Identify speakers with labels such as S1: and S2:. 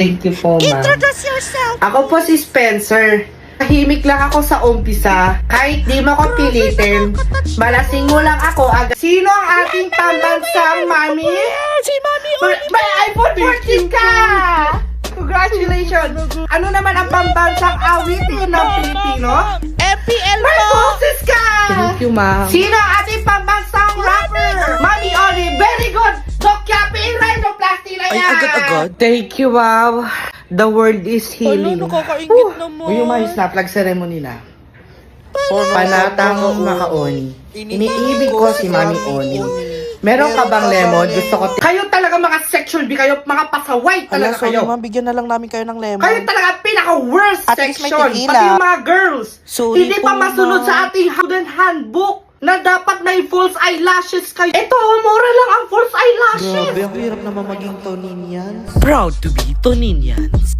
S1: Thank you po, ma'am.
S2: Introduce yourself.
S1: Ako po si Spencer. Tahimik lang ako sa umpisa. Kahit di mo ko pilitin, malasing mo lang ako agad. Sino ang ating pambansang mami?
S2: Si Mami
S1: May iPhone 14 ka! Congratulations! Ano naman ang pambansang awitin ng Pilipino?
S2: MPL
S1: May
S2: po.
S1: boses ka!
S3: Thank you, ma'am.
S1: Sino ang ating pambansang rapper? Mami Oli, very good! Dokyapi, rhinoplasty na
S3: Ay,
S1: yan!
S3: agad-agad?
S1: Thank you, wow. The world is healing.
S2: Nakakaingit naman.
S1: Uy, umayos na, flag ceremony na. Panatang makaoni. Iniibig ko si Mami Oni. Meron ka bang lemon? Gusto ko. Kayo talaga mga sexual B kayo, mga pasaway
S3: Ala,
S1: talaga
S3: sorry
S1: kayo.
S3: ma'am, bigyan na lang namin kayo ng lemon.
S1: Kayo talaga pinaka-worst
S3: At least may
S1: section.
S3: tequila.
S1: Pati yung mga girls.
S3: Sorry
S1: Hindi
S3: po,
S1: pa masunod
S3: ma'am.
S1: sa ating student handbook na dapat may false eyelashes kayo. Ito, mura lang ang false eyelashes.
S3: Grabe, ang hirap naman maging Toninians.
S4: Proud to be Toninians.